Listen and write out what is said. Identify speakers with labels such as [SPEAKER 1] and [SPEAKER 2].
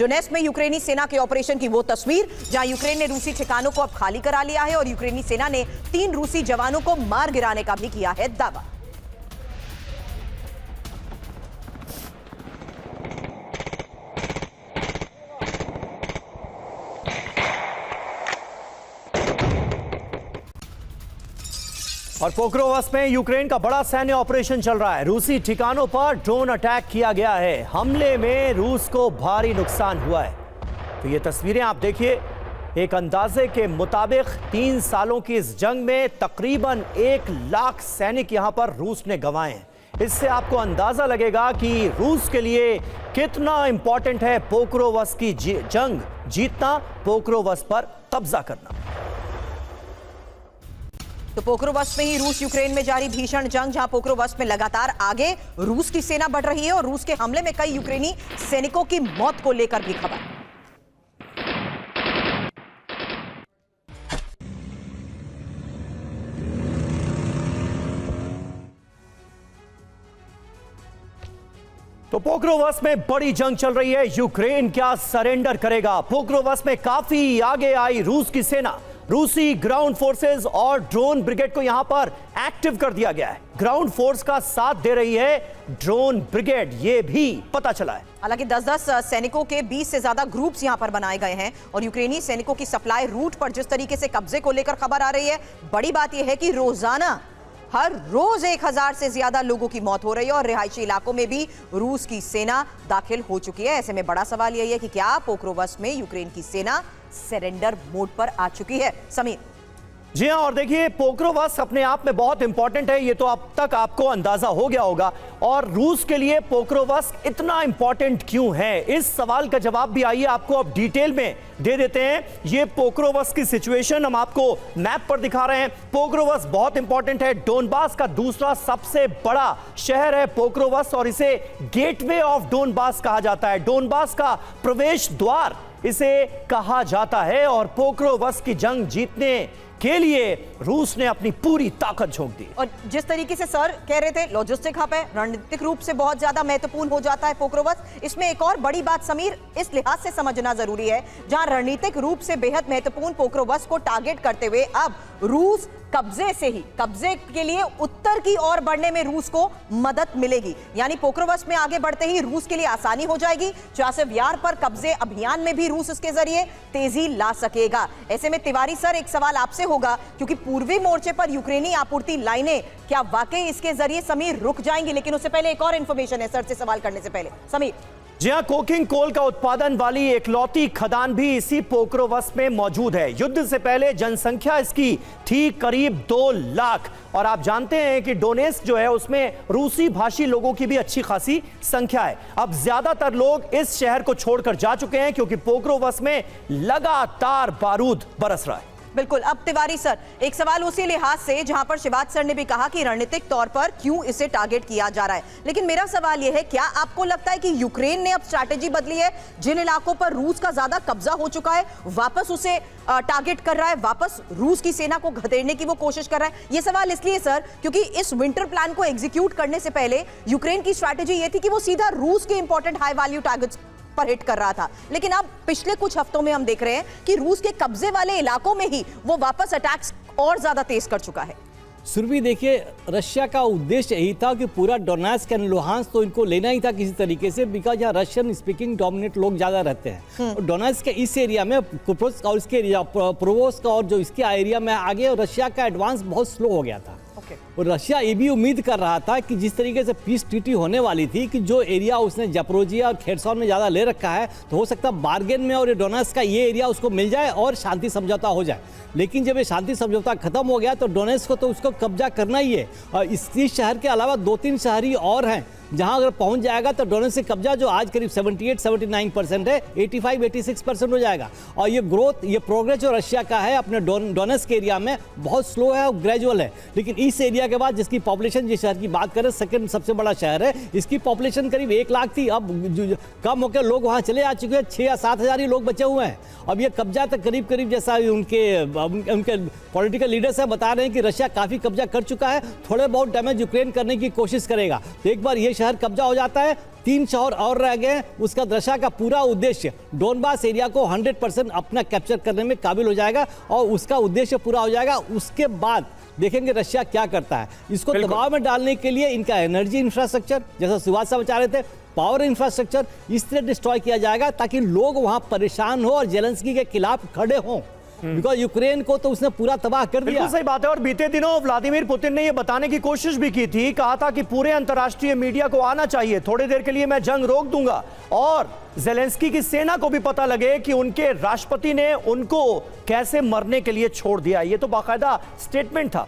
[SPEAKER 1] Donetsk में यूक्रेनी सेना के ऑपरेशन की वो तस्वीर जहां यूक्रेन ने रूसी ठिकानों को अब खाली करा लिया है और यूक्रेनी सेना ने 3 रूसी जवानों को मार गिराने का भी किया है दावा।
[SPEAKER 2] और पोक्रोवस्क में यूक्रेन का बड़ा सैन्य ऑपरेशन चल रहा है। रूसी ठिकानों पर ड्रोन अटैक किया गया है। हमले में रूस को भारी नुकसान हुआ है। तो ये तस्वीरें आप देखिए। एक अंदाजे के मुताबिक 3 सालों की इस जंग में तकरीबन 1 लाख सैनिक यहां पर रूस ने गंवाए हैं। इससे आपको अंदाजा लगेगा कि रूस के लिए कितना इंपॉर्टेंट है पोक्रोवस्क की जंग जीतना, पोक्रोवस्क पर कब्जा करना।
[SPEAKER 1] तो पोक्रोवस्क में ही रूस यूक्रेन में जारी भीषण जंग, जहां पोक्रोवस्क में लगातार आगे रूस की सेना बढ़ रही है और रूस के हमले में कई यूक्रेनी सैनिकों की मौत को लेकर भी खबर।
[SPEAKER 2] तो पोक्रोवस्क में बड़ी जंग चल रही है। यूक्रेन क्या सरेंडर करेगा? पोक्रोवस्क में काफी आगे आई रूस की सेना। रूसी ग्राउंड फोर्सेस और ड्रोन ब्रिगेड को यहां पर एक्टिव कर दिया गया है। ग्राउंड फोर्स का साथ दे रही है ड्रोन ब्रिगेड, यह भी पता चला है।
[SPEAKER 1] हालांकि 10-10 सैनिकों के 20 से ज्यादा ग्रुप्स यहां पर बनाए गए हैं और यूक्रेनी सैनिकों की सप्लाई रूट पर जिस तरीके से कब्जे को लेकर खबर आ रही है, बड़ी बात यह है कि रोजाना हर रोज 1000 से ज्यादा लोगों की मौत हो रही है और रिहायशी इलाकों में भी रूस की सेना दाखिल हो चुकी है। ऐसे में बड़ा सवाल यही है कि क्या पोक्रोवस्क में यूक्रेन की सेना सरेंडर मोड पर आ चुकी है? समीर।
[SPEAKER 2] जी हां, और देखिए पोक्रोवस्क अपने आप में बहुत इंपॉर्टेंट है, ये तो अब तक आपको अंदाजा हो गया होगा। और रूस के लिए पोक्रोवस्क इतना इंपॉर्टेंट क्यों है, इस सवाल का जवाब भी आइए आपको अब डिटेल में दे देते हैं। ये पोक्रोवस्क की सिचुएशन हम आपको मैप पर दिखा रहे हैं। पोक्रोवस्क बहुत इंपॉर्टेंट है। डोनबास का दूसरा सबसे बड़ा शहर है पोक्रोवस्क और इसे गेटवे ऑफ डोनबास कहा जाता है। डोनबास का प्रवेश द्वार इसे कहा जाता है और पोक्रोवस्क की जंग जीतने के लिए रूस ने अपनी पूरी ताकत झोंक दी।
[SPEAKER 1] और जिस तरीके से सर कह रहे थे, लॉजिस्टिक हब है, रणनीतिक रूप से बहुत ज्यादा महत्वपूर्ण हो जाता है पोक्रोवस्क। इसमें एक और बड़ी बात समीर इस लिहाज से समझना जरूरी है, जहां रणनीतिक रूप से बेहद महत्वपूर्ण पोक्रोवस्क को टारगेट करते हुए अब रूस कब्जे के लिए उत्तर की ओर बढ़ने में रूस को मदद मिलेगी। यानी पोक्रोवस्क में आगे बढ़ते ही रूस के लिए आसानी हो जाएगी। चासिव यार पर कब्जे अभियान में भी रूस इसके जरिए तेजी ला सकेगा। ऐसे में तिवारी सर, एक सवाल आपसे होगा, क्योंकि पूर्वी मोर्चे पर यूक्रेनी आपूर्ति लाइनें क्या वाकई इसके जरिए समीर रुक जाएंगी? लेकिन उससे पहले एक और इंफॉर्मेशन है सर से सवाल करने से पहले। समीर।
[SPEAKER 2] जी हां, कोकिंग कोल का उत्पादन वाली एकलौती खदान भी इसी पोक्रोवस्क में मौजूद है। युद्ध से पहले जनसंख्या इसकी थी करीब 2 लाख और आप जानते हैं कि डोनेस्क जो है उसमें रूसी भाषी लोगों की भी अच्छी खासी संख्या है। अब ज्यादातर लोग इस शहर को छोड़कर जा चुके हैं क्योंकि पोक्रोवस्क में लगातार बारूद बरस रहा है।
[SPEAKER 1] बिल्कुल। अब तिवारी सर, एक सवाल उसी लिहाज से जहां पर शिवाज सर ने भी कहा कि रणनीतिक तौर पर क्यों इसे टारगेट किया जा रहा है, लेकिन मेरा सवाल यह है, क्या आपको लगता है कि यूक्रेन ने अब स्ट्रैटेजी बदली है? जिन इलाकों पर रूस का ज्यादा कब्जा हो चुका है वापस उसे टारगेट कर रहा है, वापस रूस की सेना को घतेड़ने की वो कोशिश कर रहा है? ये सवाल इसलिए सर क्योंकि इस विंटर प्लान को एग्जीक्यूट करने से पहले यूक्रेन की स्ट्रैटेजी ये थी कि वो सीधा रूस के इंपॉर्टेंट हाई वैल्यू टारगेट्स पर हिट कर रहा था, लेकिन अब पिछले कुछ हफ्तों में हम देख रहे हैं कि रूस के कब्जे वाले इलाकों में ही वो वापस अटैक्स और ज्यादा तेज कर चुका है।
[SPEAKER 3] सुरभि, देखिए, रशिया का उद्देश्य यही था कि पूरा डोनेस्क एंड लुहांस्क तो इनको लेना ही था किसी तरीके से, बिकॉज यहाँ रशियन स्पीकिंग डोमिनेट लोग ज्यादा रहते हैं। और डोनेस्क के इस एरिया में कुप्रोस्क और इसके एरिया प्रोवोस्क और जो इसके एरिया में आगे रशिया का एडवांस बहुत स्लो हो गया था। और रशिया ये भी उम्मीद कर रहा था कि जिस तरीके से पीस ट्रीटी होने वाली थी कि जो एरिया उसने जपरोजिया और खेरसॉन में ज़्यादा ले रखा है, तो हो सकता है बार्गेन में और डोनेस्क का ये एरिया उसको मिल जाए और शांति समझौता हो जाए। लेकिन जब ये शांति समझौता खत्म हो गया तो डोनेस्क को तो उसको कब्जा करना ही है। और इस शहर के अलावा 2-3 शहर और हैं जहां अगर पहुंच जाएगा तो डोनेस्क से कब्जा जो आज करीब 78-79% है, 85-86% हो जाएगा। और ये ग्रोथ, ये प्रोग्रेस जो रशिया का है अपने डोनेस्क एरिया में बहुत स्लो है और ग्रेजुअल है। लेकिन इस एरिया के बाद जिसकी पॉपुलेशन, जिस शहर की बात करें, सेकंड सबसे बड़ा शहर है, इसकी पॉपुलेशन करीब 1 लाख थी। अब कम होकर लोग वहाँ चले आ चुके हैं, 6 या 7 हज़ार ही लोग बचे हुए हैं। अब ये कब्जा तक करीब जैसा उनके पॉलिटिकल लीडर्स है बता रहे हैं कि रशिया काफ़ी कब्जा कर चुका है, थोड़े बहुत डैमेज यूक्रेन करने की कोशिश करेगा। तो एक बार ये शहर कब्जा हो जाता है 3 शहर और रह गए हैं, उसका रशिया का पूरा उद्देश्य डोनबास एरिया को 100% अपना कैप्चर करने में काबिल हो जाएगा और उसका उद्देश्य पूरा हो जाएगा। उसके बाद देखेंगे रशिया क्या करता है। इसको दबाव में डालने के लिए इनका एनर्जी इंफ्रास्ट्रक्चर, जैसा सुभाष साहब बता रहे थे, पावर इंफ्रास्ट्रक्चर इस तरह डिस्ट्रॉय किया जाएगा ताकि लोग वहां परेशान हो और जेलेंस्की के खिलाफ खड़े हों। बिकॉज यूक्रेन को तो उसने पूरा तबाह कर दिया।
[SPEAKER 2] बिल्कुल सही बात है। और बीते दिनों व्लादिमीर पुतिन ने यह बताने की कोशिश भी की थी, कहा था कि पूरे अंतर्राष्ट्रीय मीडिया को आना चाहिए, थोड़ी देर के लिए मैं जंग रोक दूंगा और जेलेंस्की की सेना को भी पता लगे कि उनके राष्ट्रपति ने उनको कैसे मरने के लिए छोड़ दिया। यह तो बाकायदा स्टेटमेंट था।